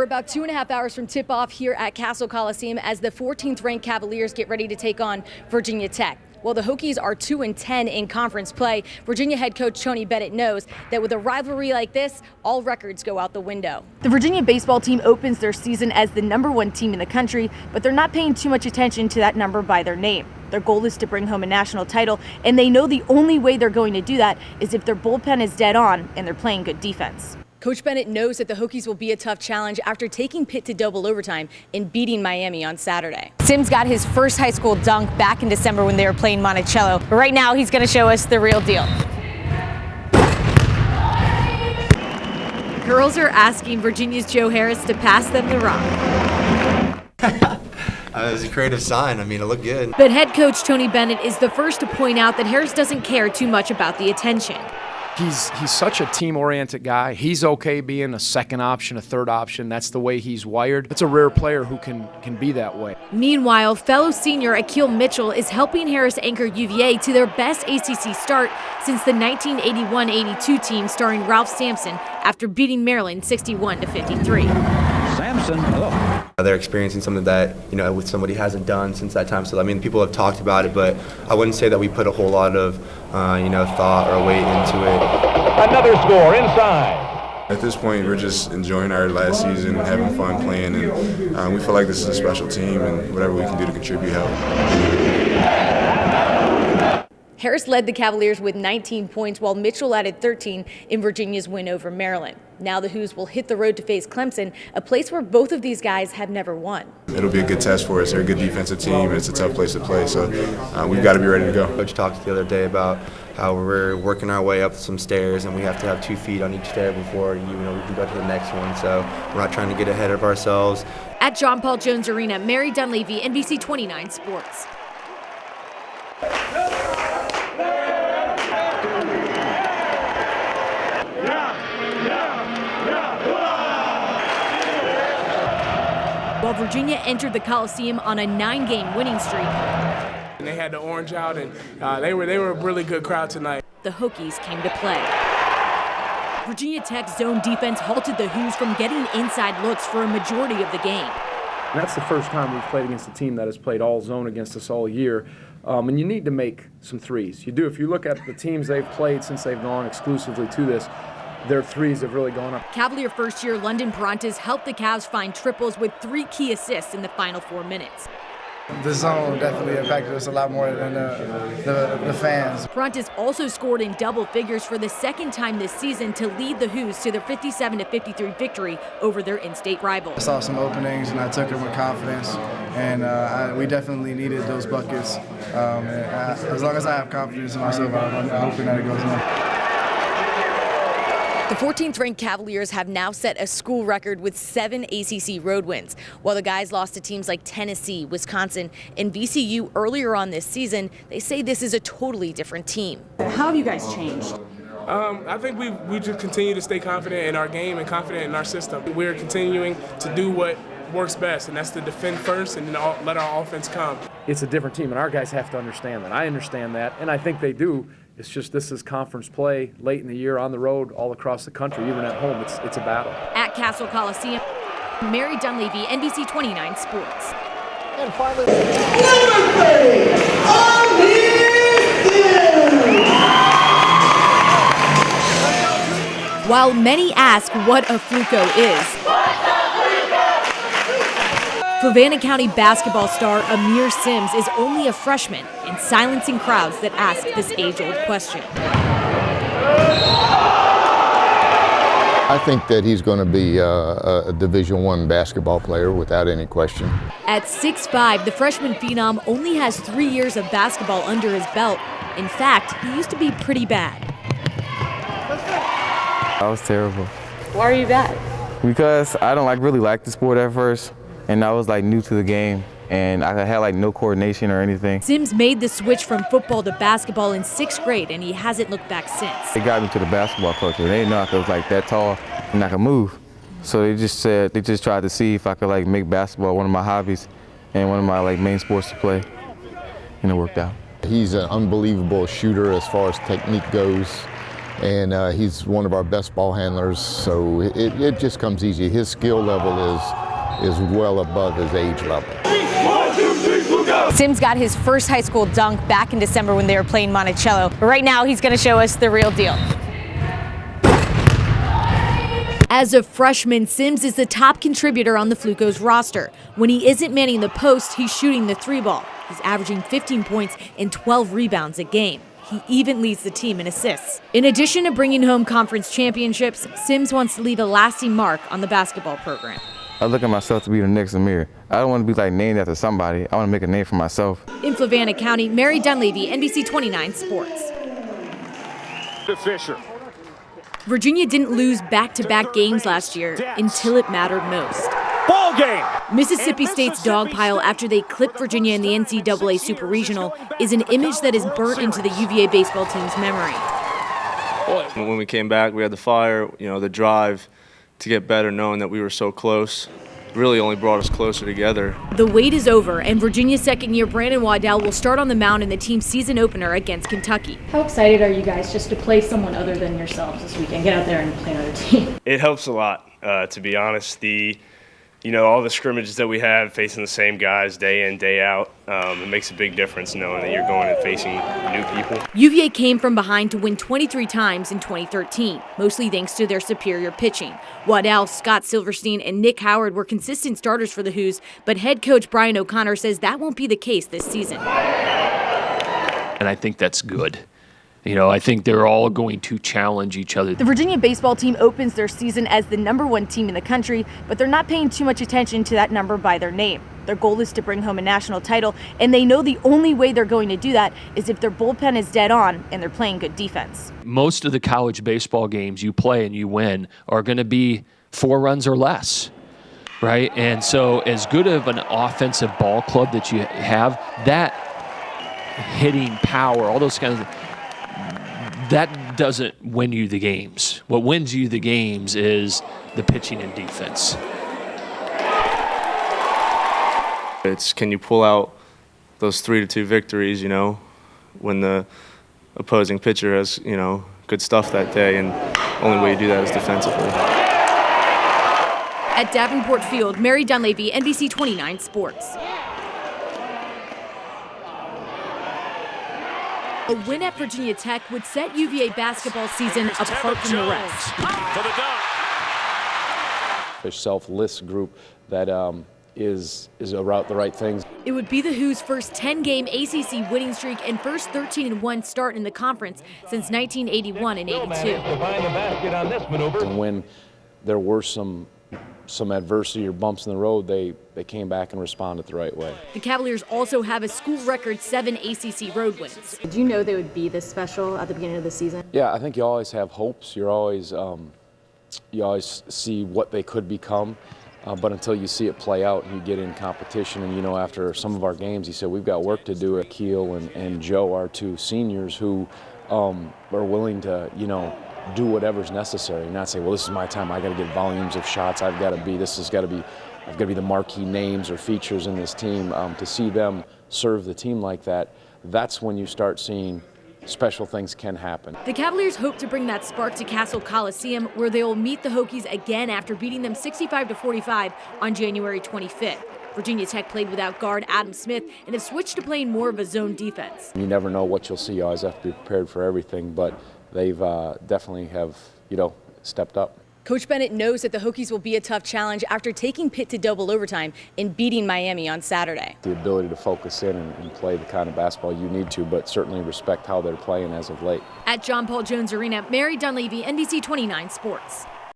We're about 2.5 hours from tip-off here at Castle Coliseum as the 14th ranked Cavaliers get ready to take on Virginia Tech. Well, the Hokies are 2-10 in conference play. Virginia head coach Tony Bennett knows that with a rivalry like this, all records go out the window. The Virginia baseball team opens their season as the #1 team in the country, but they're not paying too much attention to that number by their name. Their goal is to bring home a national title, and they know the only way they're going to do that is if their bullpen is dead on and they're playing good defense. Coach Bennett knows that the Hokies will be a tough challenge after taking Pitt to double overtime and beating Miami on Saturday. Sims got his first high school dunk back in December when they were playing Monticello, but right now he's going to show us the real deal. Girls are asking Virginia's Joe Harris to pass them the rock. It was a creative sign. I mean, it looked good. But head coach Tony Bennett is the first to point out that Harris doesn't care too much about the attention. He's such a team-oriented guy. He's okay being a second option, a third option. That's the way he's wired. It's a rare player who can be that way. Meanwhile, fellow senior Akil Mitchell is helping Harris anchor UVA to their best ACC start since the 1981-82 team starring Ralph Sampson after beating Maryland 61-53. Sampson, hello. They're experiencing something that, with somebody hasn't done since that time. So, I mean, people have talked about it, but I wouldn't say that we put a whole lot of, thought or weight into it. Another score inside. At this point, we're just enjoying our last season and having fun playing, and we feel like this is a special team, and whatever we can do to contribute help. Harris led the Cavaliers with 19 points, while Mitchell added 13 in Virginia's win over Maryland. Now the Hoos will hit the road to face Clemson, a place where both of these guys have never won. It'll be a good test for us. They're a good defensive team, and it's a tough place to play, so we've got to be ready to go. Coach talked the other day about how we're working our way up some stairs, and we have to have 2 feet on each stair before we can go to the next one. So we're not trying to get ahead of ourselves. At John Paul Jones Arena, Mary Dunleavy, NBC29 Sports. While Virginia entered the Coliseum on a 9-game winning streak. And they had the orange out, and they were a really good crowd tonight. The Hokies came to play. Virginia Tech's zone defense halted the Hoos from getting inside looks for a majority of the game. And that's the first time we've played against a team that has played all zone against us all year. And you need to make some threes. You do. If you look at the teams they've played since they've gone exclusively to this, their threes have really gone up. Cavalier first-year London Prontas helped the Cavs find triples with 3 key assists in the final 4 minutes. The zone definitely impacted us a lot more than the fans. Prontas also scored in double figures for the second time this season to lead the Hoos to their 57-53 victory over their in-state rival. I saw some openings and I took them with confidence, and we definitely needed those buckets. As long as I have confidence in myself, I'm hoping that it goes in. The 14th ranked Cavaliers have now set a school record with 7 ACC road wins. While the guys lost to teams like Tennessee, Wisconsin, and VCU earlier on this season, they say this is a totally different team. How have you guys changed? I think we just continue to stay confident in our game and confident in our system. We're continuing to do what works best, and that's to defend first and then let our offense come. It's a different team, and our guys have to understand that. I understand that, and I think they do. It's just this is conference play late in the year on the road all across the country, even at home. It's a battle. At Castle Coliseum, Mary Dunleavy, NBC29 Sports. And finally, while many ask what a Fluco is, Havana County basketball star Amir Sims is only a freshman and silencing crowds that ask this age-old question. I think that he's going to be a Division I basketball player without any question. At 6'5", the freshman phenom only has 3 years of basketball under his belt. In fact, he used to be pretty bad. I was terrible. Why are you bad? Because I don't really like the sport at first. And I was new to the game, and I had no coordination or anything. Sims made the switch from football to basketball in 6th grade, and he hasn't looked back since. They got me to the basketball coach, and they didn't know I was that tall and I could move. So they just tried to see if I could make basketball one of my hobbies and one of my main sports to play, and it worked out. He's an unbelievable shooter as far as technique goes. and he's one of our best ball handlers, so it just comes easy. His skill level is well above his age level. Sims got his first high school dunk back in December when they were playing Monticello. But right now, he's going to show us the real deal. As a freshman, Sims is the top contributor on the Flukos roster. When he isn't manning the post, he's shooting the three ball. He's averaging 15 points and 12 rebounds a game. He even leads the team in assists. In addition to bringing home conference championships, Sims wants to leave a lasting mark on the basketball program. I look at myself to be the next Amir. I don't want to be like named after somebody. I want to make a name for myself. In Havana County, Mary Dunleavy, NBC29 Sports. To Fisher. Virginia didn't lose back-to-back games last year until it mattered most. Ball game. Mississippi State's dogpile after they clipped Virginia in the NCAA Super Regional is an image that is burnt into the UVA baseball team's memory. When we came back, we had the fire, the drive to get better, knowing that we were so close. Really only brought us closer together. The wait is over, and Virginia's second-year Brandon Waddell will start on the mound in the team's season opener against Kentucky. How excited are you guys just to play someone other than yourselves this weekend? Get out there and play another team. It helps a lot, to be honest. All the scrimmages that we have facing the same guys day in, day out, it makes a big difference knowing that you're going and facing new people. UVA came from behind to win 23 times in 2013, mostly thanks to their superior pitching. Waddell, Scott Silverstein, and Nick Howard were consistent starters for the Hoos, but head coach Brian O'Connor says that won't be the case this season. And I think that's good. I think they're all going to challenge each other. The Virginia baseball team opens their season as the #1 team in the country, but they're not paying too much attention to that number by their name. Their goal is to bring home a national title, and they know the only way they're going to do that is if their bullpen is dead on and they're playing good defense. Most of the college baseball games you play and you win are going to be 4 runs or less, right? And so as good of an offensive ball club that you have, that hitting power, all those kinds of that doesn't win you the games. What wins you the games is the pitching and defense. It's can you pull out those 3-2 victories, when the opposing pitcher has, good stuff that day, and the only way you do that is defensively. At Davenport Field, Mary Dunleavy, NBC29 Sports. A win at Virginia Tech would set UVA basketball season apart from the rest. A selfless group that is about the right things. It would be the Hoos' first 10-game ACC winning streak and first 13-1 start in the conference since 1981 and 82. And when there were some adversity or bumps in the road, they came back and responded the right way. The Cavaliers also have a school record 7 ACC road wins. Did you know they would be this special at the beginning of the season? Yeah, I think you always have hopes. You always see what they could become, but until you see it play out and you get in competition, and after some of our games, he said we've got work to do. Akil and Joe, our 2 seniors, who are willing to do whatever's necessary, not say, well, this is my time, I got to get volumes of shots, I've got to be the marquee names or features in this team. To see them serve the team like that, that's when you start seeing special things can happen. The Cavaliers hope to bring that spark to Castle Coliseum, where they will meet the Hokies again after beating them 65-45 on January 25th. Virginia Tech played without guard Adam Smith and have switched to playing more of a zone defense. You never know what you'll see. You always have to be prepared for everything, but they've definitely have, stepped up. Coach Bennett knows that the Hokies will be a tough challenge after taking Pitt to double overtime and beating Miami on Saturday. The ability to focus in and play the kind of basketball you need to, but certainly respect how they're playing as of late. At John Paul Jones Arena, Mary Dunleavy, NBC29 Sports.